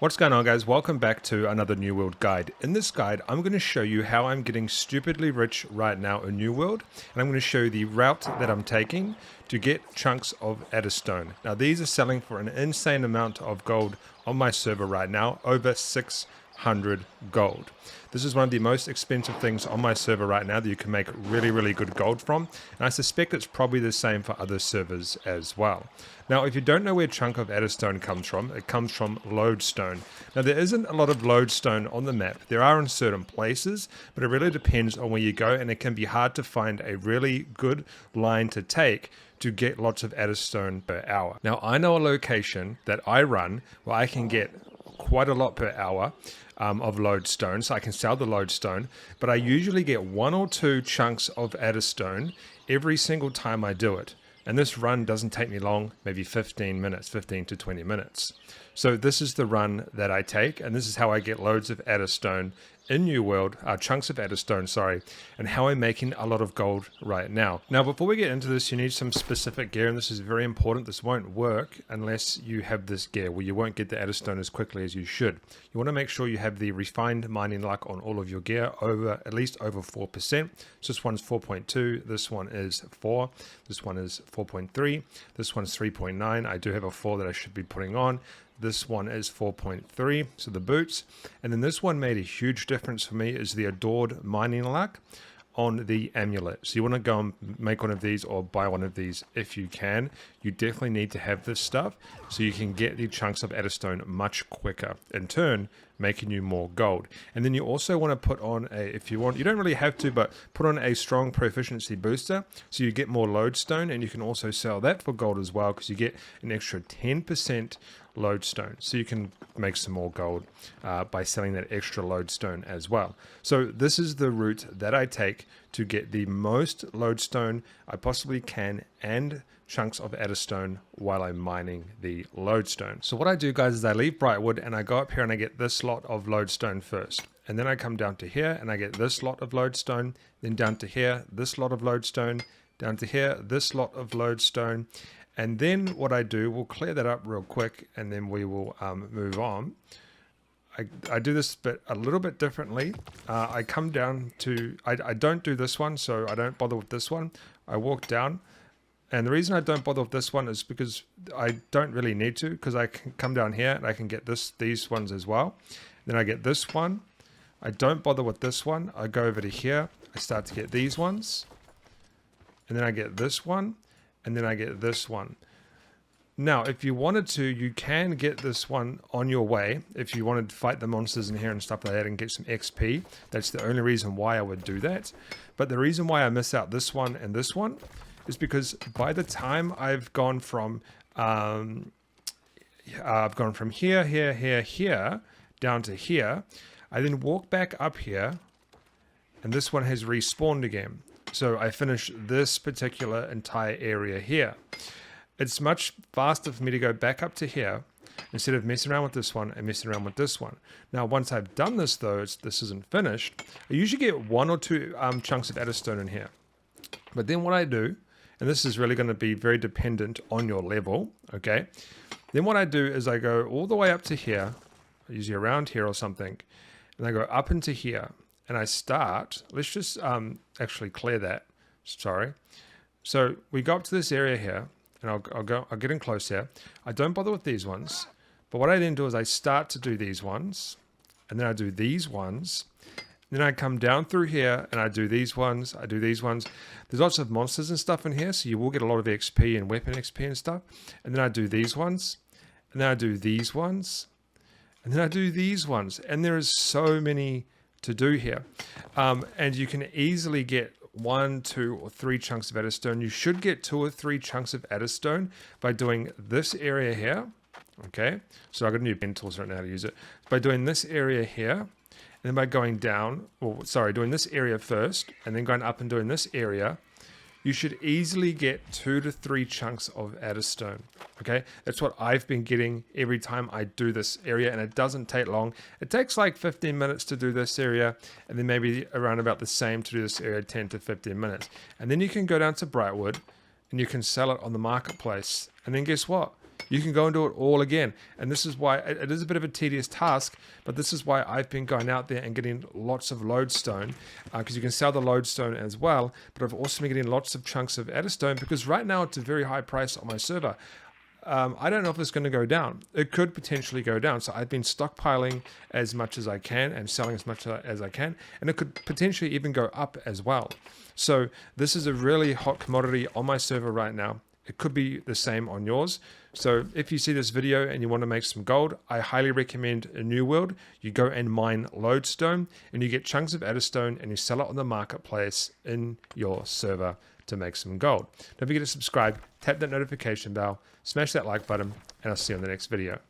What's going on, guys? Welcome back to another New World guide. In this guide, I'm going to show you how I'm getting stupidly rich right now in New World, and I'm going to show you the route that I'm taking to get chunks of Adderstone. Now, these are selling for an insane amount of gold on my server right now, over 600 gold. This is one of the most expensive things on my server right now that you can make really good gold from, and I suspect it's probably the same for other servers as well. Now, if you don't know where chunk of Adderstone comes from, it comes from lodestone. Now, there isn't a lot of lodestone on the map. There are in certain places, but it really depends on where you go, and it can be hard to find a really good line to take to get lots of Adderstone per hour. Now, I know a location that I run where I can get quite a lot per hour of lodestone, so I can sell the lodestone, but I usually get 1 or 2 chunks of Adderstone every single time I do it. And this run doesn't take me long, maybe 15 minutes, 15 to 20 minutes. So this is the run that I take, and this is how I get loads of Adderstone in New World, chunks of Adderstone, sorry, and how I'm making a lot of gold right now. Now, before we get into this, you need some specific gear, and this is very important. This won't work unless you have this gear, where you won't get the Adderstone as quickly as you should. You want to make sure you have the refined mining luck on all of your gear, at least over 4%. So this one's 4.2, this one is 4, this one is 4.3, this one's 3.9. I do have a 4 that I should be putting on. This one is 4.3, so the boots. And then this one made a huge difference for me, is the Adored Mining Luck on the amulet. So you want to go and make one of these or buy one of these if you can. You definitely need to have this stuff so you can get the chunks of Adderstone much quicker, in turn making you more gold. And then you also want to put on if you want, you don't really have to, but put on a strong proficiency booster so you get more lodestone, and you can also sell that for gold as well, because you get an extra 10% lodestone, so you can make some more gold by selling that extra lodestone as well. So this is the route that I take to get the most lodestone I possibly can and chunks of Adderstone while I'm mining the lodestone. So what I do, guys, is I leave Brightwood and I go up here and I get this lot of lodestone first, and then I come down to here and I get this lot of lodestone, then down to here this lot of lodestone, down to here this lot of lodestone. And then what I do, we'll clear that up real quick, and then we will move on. I do this bit a little bit differently. I come down to, I don't do this one, so I don't bother with this one. I walk down, and the reason I don't bother with this one is because I don't really need to, because I can come down here and I can get these ones as well. Then I get this one. I don't bother with this one. I go over to here. I start to get these ones, and then I get this one. And then I get this one. Now, if you wanted to, you can get this one on your way. If you wanted to fight the monsters in here and stuff like that and get some XP, that's the only reason why I would do that. But the reason why I miss out this one and this one is because by the time I've gone from here down to here, I then walk back up here, and this one has respawned again. So I finish this particular entire area here. It's much faster for me to go back up to here instead of messing around with this one and messing around with this one. Now, once I've done this, though, this isn't finished, I usually get 1 or 2 chunks of Adderstone in here. But then what I do, and this is really going to be very dependent on your level, okay? Then what I do is I go all the way up to here, usually around here or something, and I go up into here. And I start, let's just actually clear that, sorry. So we go up to this area here, and I'll get in close here. I don't bother with these ones, but what I then do is I start to do these ones, and then I do these ones, then I come down through here, and I do these ones, I do these ones. There's lots of monsters and stuff in here, so you will get a lot of XP and weapon XP and stuff. And then I do these ones, and then I do these ones, and then I do these ones, and there is so many to do here, and you can easily get 1, 2, or 3 chunks of Adderstone. You should get 2 or 3 chunks of Adderstone by doing this area here. Okay, so I've got a new pen tool, so I don't know how to use it. By doing this area here, and then by going down, or sorry, doing this area first, and then going up and doing this area, you should easily get 2 to 3 chunks of Adderstone. Okay, that's what I've been getting every time I do this area, and it doesn't take long. It takes like 15 minutes to do this area, and then maybe around about the same to do this area, 10 to 15 minutes. And then you can go down to Brightwood, and you can sell it on the marketplace. And then guess what? you can go and do it all again. And this is why it is a bit of a tedious task, but this is why I've been going out there and getting lots of lodestone, because you can sell the lodestone as well. But I've also been getting lots of chunks of Adderstone, because right now it's a very high price on my server. I don't know if it's going to go down. It could potentially go down. So I've been stockpiling as much as I can and selling as much as I can. And it could potentially even go up as well. So this is a really hot commodity on my server right now. It could be the same on yours. So if you see this video and you want to make some gold, I highly recommend a New World. You go and mine lodestone and you get chunks of Adderstone and you sell it on the marketplace in your server to make some gold. Don't forget to subscribe, tap that notification bell, smash that like button, and I'll see you on the next video.